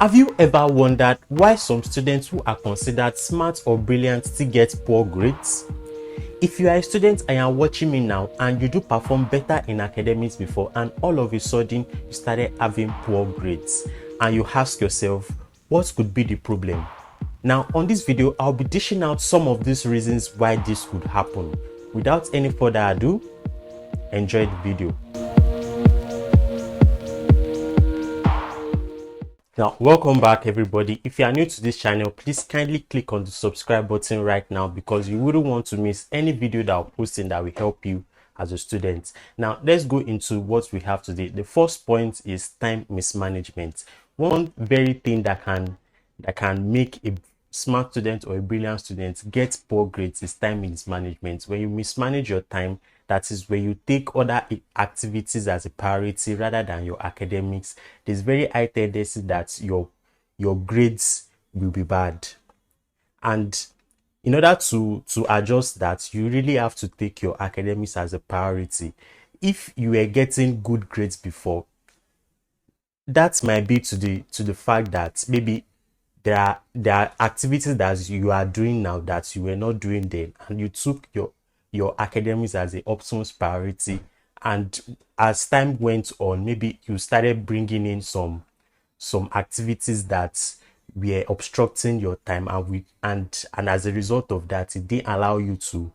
Have you ever wondered why some students who are considered smart or brilliant still get poor grades? If you are a student and you are watching me now and you do perform better in academics before and all of a sudden you started having poor grades and you ask yourself, what could be the problem? Now on this video, I'll be dishing out some of these reasons why this could happen. Without any further ado, enjoy the video. Now, welcome back everybody. If you are new to this channel, please kindly click on the subscribe button right now because you wouldn't want to miss any video that I'm posting that will help you as a student. Now, let's go into what we have today. The first point is time mismanagement. One very thing that can make a smart student or a brilliant student get poor grades is time mismanagement. When you mismanage your time, that is when you take other activities as a priority rather than your academics, there's very high tendency that your grades will be bad. And in order to adjust that, you really have to take your academics as a priority. If you were getting good grades before, that might be to the fact that maybe there are activities that you are doing now that you were not doing then, and you took your academics as the optimal priority, and as time went on, maybe you started bringing in some activities that were obstructing your time, and as a result of that, it didn't allow you to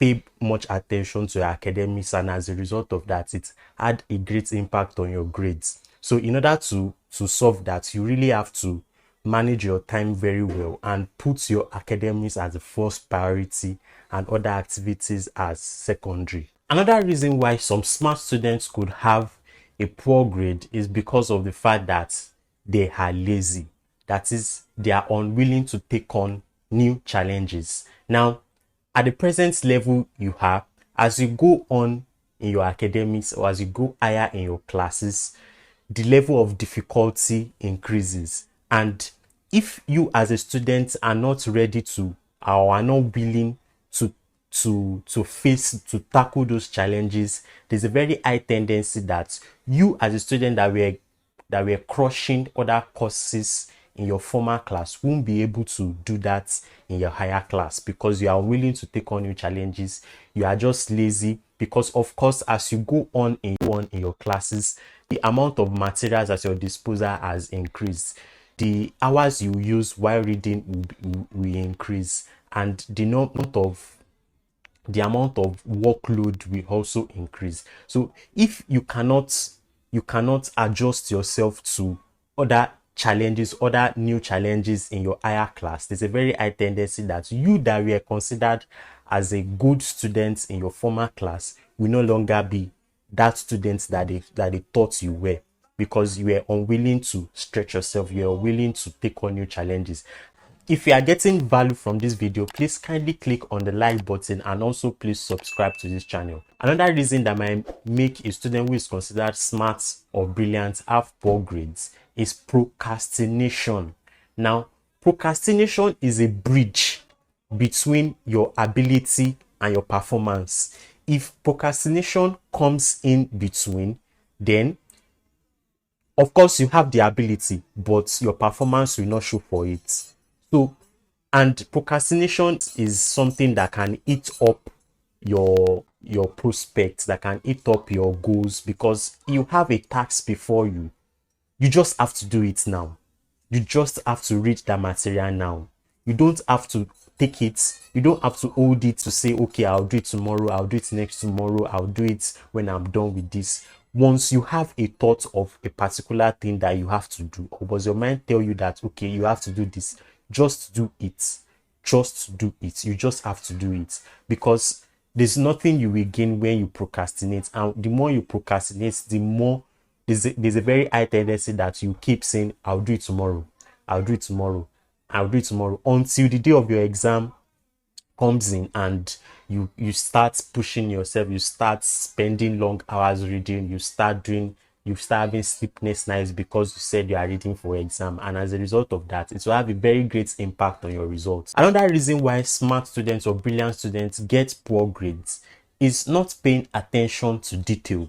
pay much attention to your academics, and as a result of that, it had a great impact on your grades. So in order to solve that, you really have to manage your time very well and put your academics as the first priority and other activities as secondary. Another reason why some smart students could have a poor grade is because of the fact that they are lazy. That is, they are unwilling to take on new challenges. Now, at the present level you have, as you go on in your academics or as you go higher in your classes, the level of difficulty increases. And if you as a student are not ready to or are not willing to tackle those challenges, there's a very high tendency that you as a student that were crushing other courses in your former class won't be able to do that in your higher class because you are willing to take on new challenges. You are just lazy because, of course, as you go on in your classes, the amount of materials at your disposal has increased. The hours you use while reading will increase, and the amount of workload will also increase. So if you cannot adjust yourself to other challenges, other new challenges in your higher class, there's a very high tendency that you that were considered as a good student in your former class will no longer be that student that they thought you were, because you were unwilling to stretch yourself, you were willing to take on new challenges. If you are getting value from this video, please kindly click on the like button and also please subscribe to this channel. Another reason that might make a student who is considered smart or brilliant have poor grades is procrastination. Now, procrastination is a bridge between your ability and your performance. If procrastination comes in between, then of course you have the ability, but your performance will not show for it. So, and procrastination is something that can eat up your prospects, that can eat up your goals, because you have a task before you. You just have to do it now. You just have to read that material now. You don't have to take it. You don't have to hold it to say, okay, I'll do it tomorrow, I'll do it next tomorrow, I'll do it when I'm done with this. Once you have a thought of a particular thing that you have to do, or does your mind tell you that, okay, you have to do this, just do it. Just do it. You just have to do it, because there's nothing you will gain when you procrastinate. And the more you procrastinate, the more there's a very high tendency that you keep saying, I'll do it tomorrow, I'll do it tomorrow, I'll do it tomorrow, until the day of your exam comes in and you start pushing yourself, you start spending long hours reading, you start having sleepless nights because you said you are reading for exam, and as a result of that, it will have a very great impact on your results. Another reason why smart students or brilliant students get poor grades is not paying attention to detail.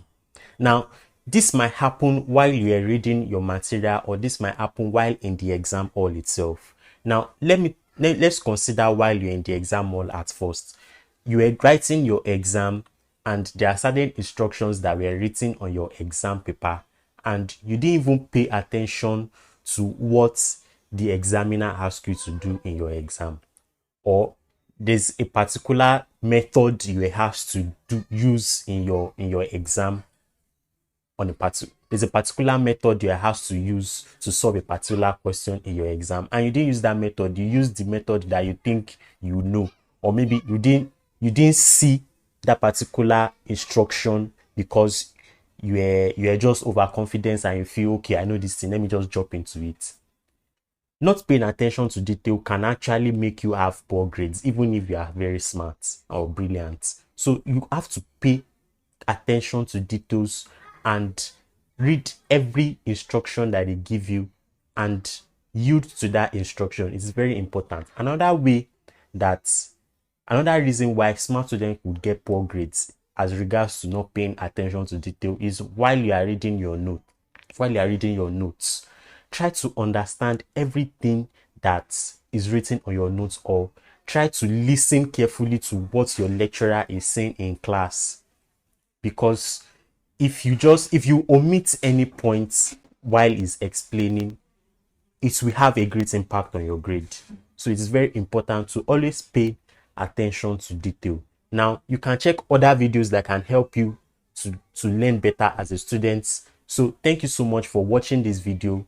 Now, This might happen while you are reading your material, or this might happen while in the exam hall itself. Now, let's consider while you're in the exam hall at first. You are writing your exam, and there are certain instructions that were written on your exam paper, and you didn't even pay attention to what the examiner asked you to do in your exam. Or there's a particular method you have to use in your exam on a there's a particular method you have to use to solve a particular question in your exam, and you didn't use that method. You used the method that you think you know, or maybe you didn't see that particular instruction because you are just overconfident and you feel, okay, I know this thing, let me just jump into it. Not paying attention to detail can actually make you have poor grades, even if you are very smart or brilliant. So you have to pay attention to details and read every instruction that they give you and yield to that instruction. It's very important. Another reason why smart students would get poor grades as regards to not paying attention to detail is while you are reading your notes, try to understand everything that is written on your notes, or try to listen carefully to what your lecturer is saying in class. Because if you omit any points while he's explaining, it will have a great impact on your grade. So it is very important to always pay attention to detail. Now, you can check other videos that can help you to learn better as a student. So thank you so much for watching this video.